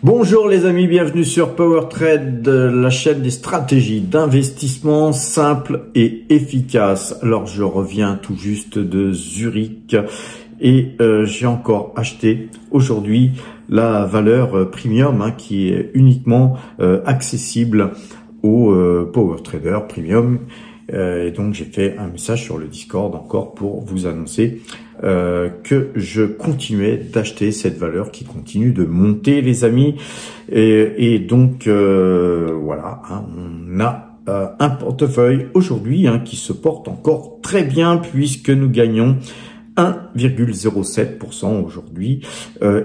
Bonjour les amis, bienvenue sur PowerTrade, la chaîne des stratégies d'investissement simples et efficaces. Alors je reviens tout juste de Zurich et j'ai encore acheté aujourd'hui la valeur premium qui est uniquement accessible aux PowerTraders premium. Et donc j'ai fait un message sur le Discord encore pour vous annoncer que je continuais d'acheter cette valeur qui continue de monter les amis. Et donc voilà, on a un portefeuille aujourd'hui qui se porte encore très bien puisque nous gagnons 1,07% aujourd'hui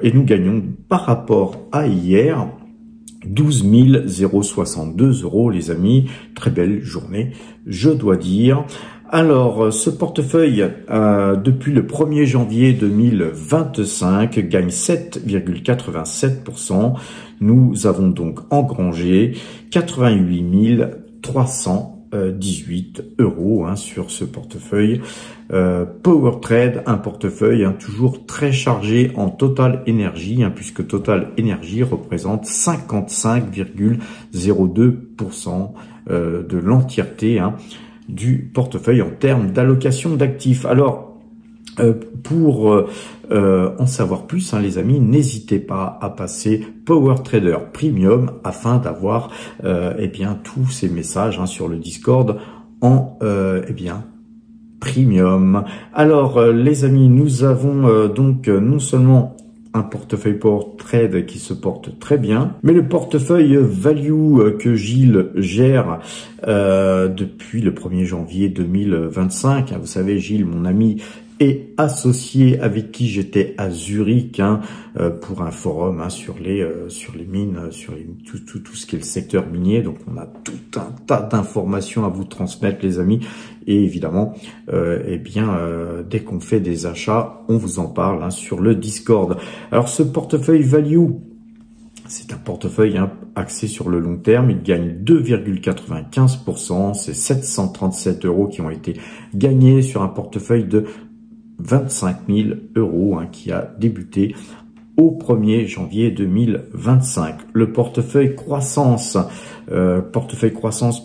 et nous gagnons par rapport à hier 12 062 € les amis, très belle journée, je dois dire. Alors, ce portefeuille, depuis le 1er janvier 2025, gagne 7,87%. Nous avons donc engrangé 88 318 € sur ce portefeuille. PowerTrade, un portefeuille toujours très chargé en Total Energy, puisque Total Energy représente 55,02% de l'entièreté du portefeuille en termes d'allocation d'actifs. Alors, pour en savoir plus, les amis, n'hésitez pas à passer PowerTrader Premium afin d'avoir tous ces messages sur le Discord en Premium. Alors les amis, nous avons donc non seulement un portefeuille PowerTrade qui se porte très bien, mais le portefeuille Value que Gilles gère depuis le 1er janvier 2025. Vous savez, Gilles, mon ami et associé avec qui j'étais à Zurich pour un forum sur les mines, tout ce qui est le secteur minier. Donc on a tout un tas d'informations à vous transmettre les amis, et évidemment dès qu'on fait des achats, on vous en parle sur le Discord. Alors ce portefeuille Value, c'est un portefeuille axé sur le long terme. Il gagne 2,95%. C'est 737 € qui ont été gagnés sur un portefeuille de 25 000 € qui a débuté au 1er janvier 2025. Le portefeuille croissance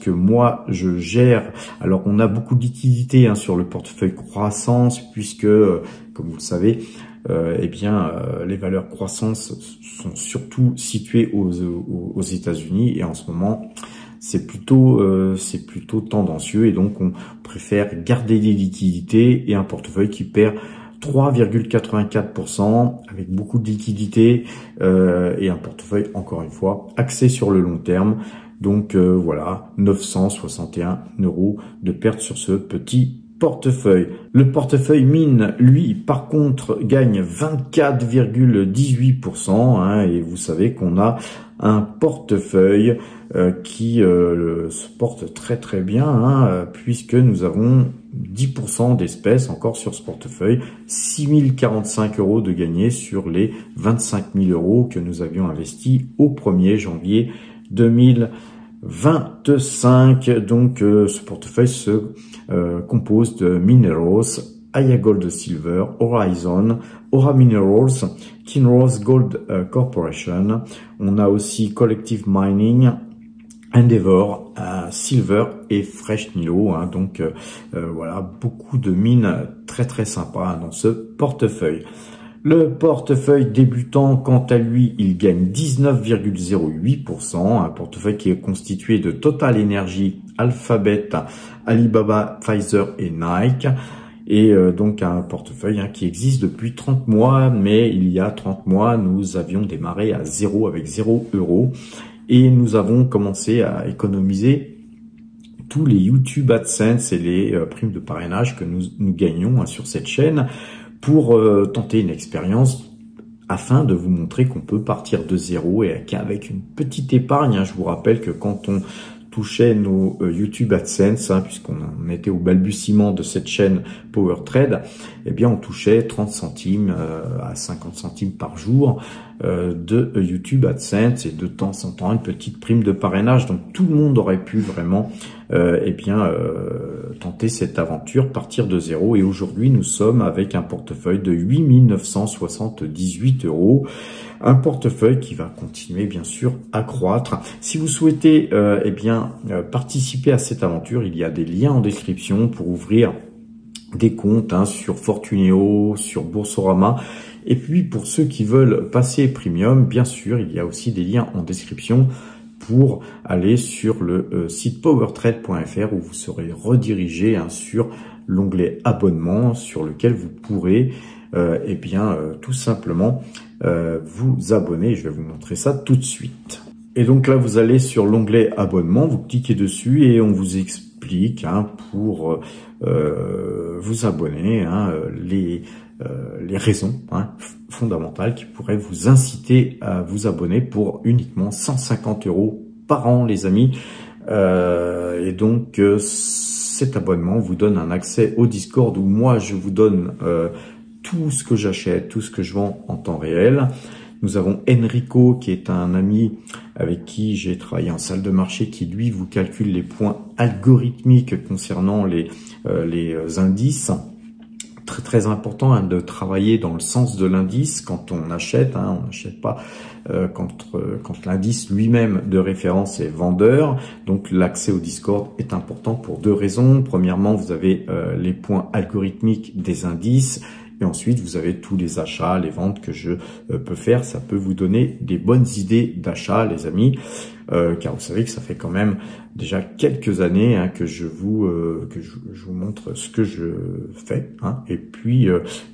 que moi je gère. Alors on a beaucoup d'utilité sur le portefeuille croissance puisque, comme vous le savez, les valeurs croissance sont surtout situées aux États-Unis, et en ce moment c'est plutôt tendancieux, et donc on préfère garder des liquidités et un portefeuille qui perd 3,84% avec beaucoup de liquidités et un portefeuille encore une fois axé sur le long terme. Donc voilà, 961 € de perte sur ce petit portefeuille. Le portefeuille mine, lui, par contre, gagne 24,18%, et vous savez qu'on a un portefeuille qui se porte très très bien, puisque nous avons 10% d'espèces encore sur ce portefeuille, 6 045 € de gagnés sur les 25 000 € que nous avions investis au 1er janvier 2025. Donc ce portefeuille se compose de Minerals, Aya Gold Silver, Horizon, Aura Minerals, Kinross Gold Corporation. On a aussi Collective Mining, Endeavor, Silver et Fresh Nilo. Donc voilà, beaucoup de mines très très sympas dans ce portefeuille. Le portefeuille débutant, quant à lui, il gagne 19,08%, un portefeuille qui est constitué de Total Energy, Alphabet, Alibaba, Pfizer et Nike. Et donc un portefeuille qui existe depuis 30 mois, mais il y a 30 mois, nous avions démarré à zéro, avec 0 €, et nous avons commencé à économiser tous les YouTube AdSense et les primes de parrainage que nous gagnons sur cette chaîne pour tenter une expérience afin de vous montrer qu'on peut partir de zéro et qu'avec une petite épargne, je vous rappelle que quand on touchait nos YouTube AdSense, puisqu'on était au balbutiement de cette chaîne PowerTrade, on touchait 30 centimes à 50 centimes par jour de YouTube AdSense, et de temps en temps une petite prime de parrainage. Donc tout le monde aurait pu vraiment tenter cette aventure, partir de zéro. Et aujourd'hui, nous sommes avec un portefeuille de 8 978 €. Un portefeuille qui va continuer, bien sûr, à croître. Si vous souhaitez participer à cette aventure, il y a des liens en description pour ouvrir des comptes sur Fortuneo, sur Boursorama. Et puis, pour ceux qui veulent passer premium, bien sûr, il y a aussi des liens en description pour aller sur le site powertrade.fr où vous serez redirigé sur l'onglet abonnement sur lequel vous pourrez tout simplement vous abonner. Je vais vous montrer ça tout de suite. Et donc là, vous allez sur l'onglet abonnement, vous cliquez dessus et on vous explique pour vous abonner les raisons fondamentales qui pourraient vous inciter à vous abonner pour uniquement 150 € par an, les amis. Et donc cet abonnement vous donne un accès au Discord où moi je vous donne tout ce que j'achète, tout ce que je vends en temps réel. Nous avons Enrico qui est un ami avec qui j'ai travaillé en salle de marché qui lui vous calcule les points algorithmiques concernant les indices. Très très important de travailler dans le sens de l'indice quand on achète. On n'achète pas quand l'indice lui-même de référence est vendeur. Donc l'accès au Discord est important pour deux raisons. Premièrement, vous avez les points algorithmiques des indices. Et ensuite, vous avez tous les achats, les ventes que je peux faire. Ça peut vous donner des bonnes idées d'achat, les amis. Car vous savez que ça fait quand même déjà quelques années que je vous montre ce que je fais. Et puis,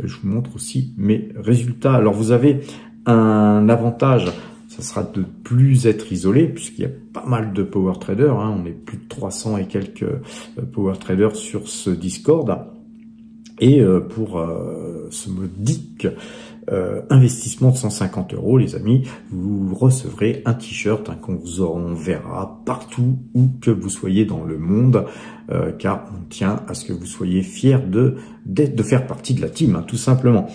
je vous montre aussi mes résultats. Alors, vous avez un avantage, ça sera de plus être isolé, puisqu'il y a pas mal de power traders. On est plus de 300 et quelques power traders sur ce Discord. Et pour ce modique investissement de 150 €, les amis, vous recevrez un t-shirt qu'on vous enverra partout où que vous soyez dans le monde, car on tient à ce que vous soyez fiers de faire partie de la team, tout simplement.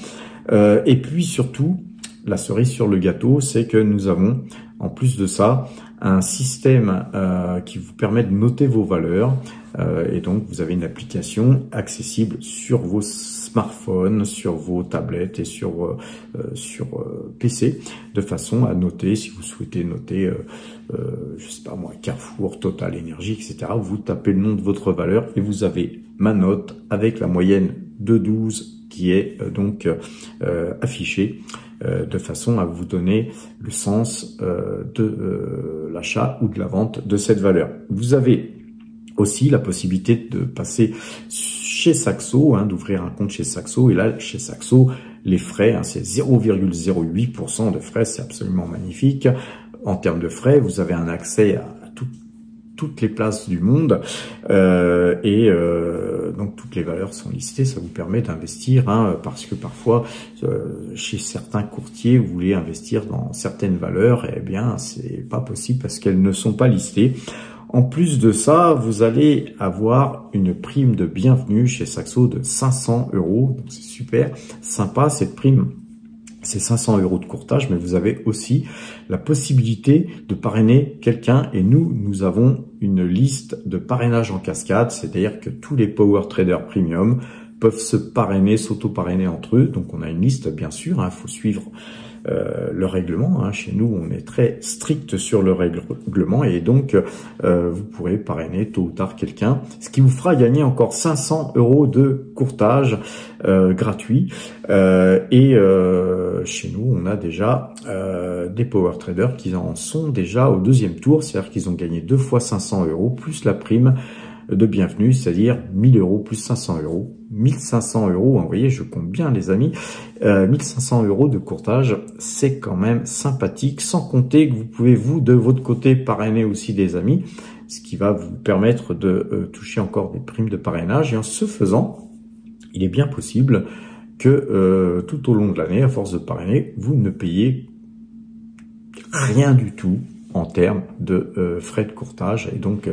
Et puis surtout, la cerise sur le gâteau, c'est que nous avons, en plus de ça, un système qui vous permet de noter vos valeurs. Et donc, vous avez une application accessible sur vos smartphones, sur vos tablettes et sur PC, de façon à noter, si vous souhaitez noter, je sais pas moi, Carrefour, Total Énergie, etc. Vous tapez le nom de votre valeur et vous avez ma note avec la moyenne de 12 qui est affichée de façon à vous donner le sens de l'achat ou de la vente de cette valeur. Vous avez aussi la possibilité de passer chez Saxo, d'ouvrir un compte chez Saxo. Et là, chez Saxo, les frais, c'est 0,08% de frais. C'est absolument magnifique. En termes de frais, vous avez un accès à toutes les places du monde donc toutes les valeurs sont listées. Ça vous permet d'investir parce que parfois chez certains courtiers vous voulez investir dans certaines valeurs, et bien c'est pas possible parce qu'elles ne sont pas listées. En plus de ça, vous allez avoir une prime de bienvenue chez Saxo de 500 €. Donc c'est super sympa cette prime. C'est 500 € de courtage, mais vous avez aussi la possibilité de parrainer quelqu'un. Et nous avons une liste de parrainage en cascade, c'est-à-dire que tous les power traders premium peuvent se parrainer, s'auto-parrainer entre eux. Donc on a une liste, bien sûr, faut suivre le règlement. Chez nous, on est très strict sur le règlement et donc vous pourrez parrainer tôt ou tard quelqu'un, ce qui vous fera gagner encore 500 € de courtage gratuit. Chez nous, on a déjà des power traders qui en sont déjà au deuxième tour, c'est-à-dire qu'ils ont gagné 2 fois 500 € plus la prime de bienvenue, c'est-à-dire 1000 € plus 500 €, 1500 €. Vous voyez, je compte bien, les amis. 1500 € de courtage, c'est quand même sympathique, sans compter que vous pouvez, vous, de votre côté, parrainer aussi des amis, ce qui va vous permettre de toucher encore des primes de parrainage. Et en ce faisant, il est bien possible que tout au long de l'année, à force de parrainer, vous ne payez rien du tout en termes de frais de courtage. Et donc,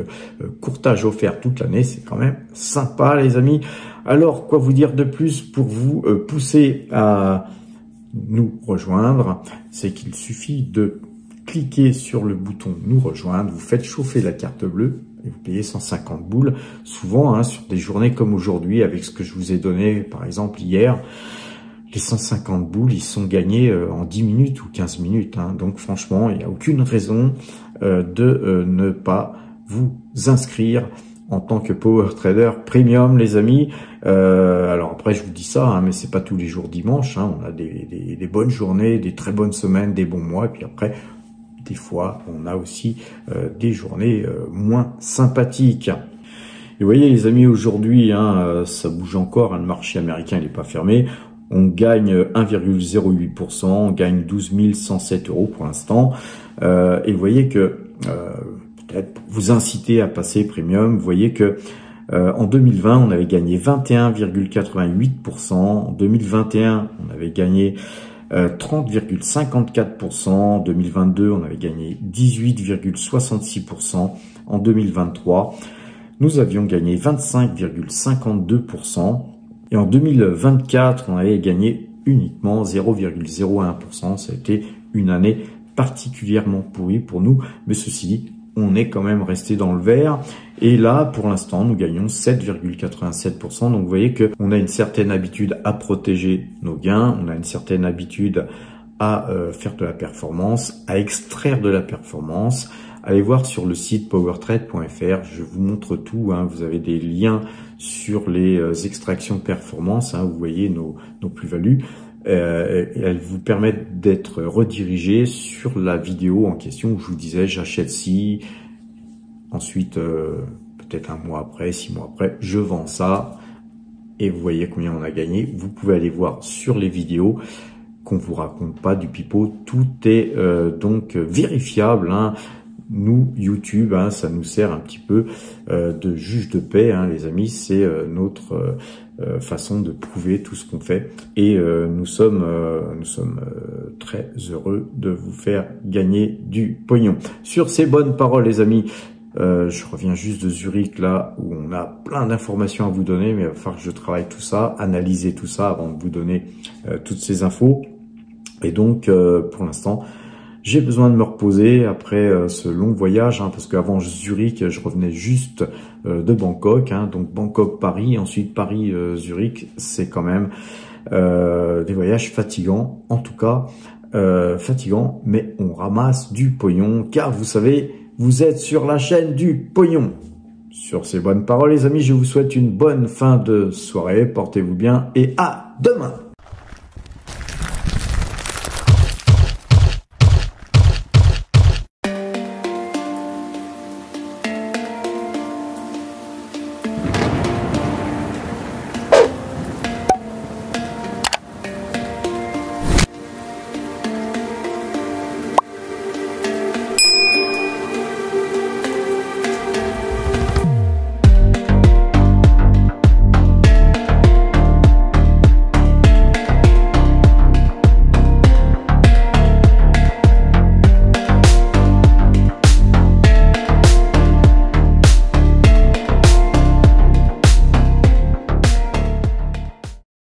courtage offert toute l'année, c'est quand même sympa, les amis. Alors, quoi vous dire de plus pour vous pousser à nous rejoindre? C'est qu'il suffit de cliquer sur le bouton « Nous rejoindre », vous faites chauffer la carte bleue et vous payez 150 boules. Souvent, hein, sur des journées comme aujourd'hui, avec ce que je vous ai donné, par exemple hier, les 150 boules, ils sont gagnés en 10 minutes ou 15 minutes. Hein. Donc franchement, il n'y a aucune raison de ne pas vous inscrire en tant que Power Trader Premium, les amis. Alors après, je vous dis ça, hein, mais c'est pas tous les jours dimanche. Hein. On a des bonnes journées, des très bonnes semaines, des bons mois. Et puis après, des fois, on a aussi des journées moins sympathiques. Et vous voyez, les amis, aujourd'hui, hein, ça bouge encore. Hein, le marché américain, il n'est pas fermé. On gagne 1,08%, on gagne 12 107 € pour l'instant. Et vous voyez que, peut-être pour vous inciter à passer premium, vous voyez que en 2020, on avait gagné 21,88%. En 2021, on avait gagné 30,54%. En 2022, on avait gagné 18,66%. En 2023, nous avions gagné 25,52%. Et en 2024, on avait gagné uniquement 0,01%. Ça a été une année particulièrement pourrie pour nous. Mais ceci dit, on est quand même resté dans le vert. Et là, pour l'instant, nous gagnons 7,87%. Donc, vous voyez qu'on a une certaine habitude à protéger nos gains. On a une certaine habitude à faire de la performance, à extraire de la performance. Allez voir sur le site powertrade.fr. Je vous montre tout. Hein. Vous avez des liens sur les extractions de performance. Hein. Vous voyez nos plus-values. Elles vous permettent d'être redirigées sur la vidéo en question où je vous disais j'achète ci, ensuite peut-être un mois après, 6 mois après, je vends ça et vous voyez combien on a gagné. Vous pouvez aller voir sur les vidéos qu'on vous raconte pas du pipeau, tout est donc vérifiable. Hein. Nous, YouTube, hein, ça nous sert un petit peu de juge de paix, hein, les amis. C'est notre façon de prouver tout ce qu'on fait. Et nous sommes très heureux de vous faire gagner du pognon. Sur ces bonnes paroles, les amis, je reviens juste de Zurich, là, où on a plein d'informations à vous donner, mais il va falloir que je travaille tout ça, analyser tout ça avant de vous donner toutes ces infos. Et donc, pour l'instant, j'ai besoin de me reposer après ce long voyage, hein, parce qu'avant Zurich, je revenais juste de Bangkok, hein, donc Bangkok-Paris, ensuite Paris-Zurich, c'est quand même des voyages fatigants, en tout cas fatigants, mais on ramasse du pognon, car vous savez, vous êtes sur la chaîne du pognon. Sur ces bonnes paroles, les amis, je vous souhaite une bonne fin de soirée, portez-vous bien et à demain.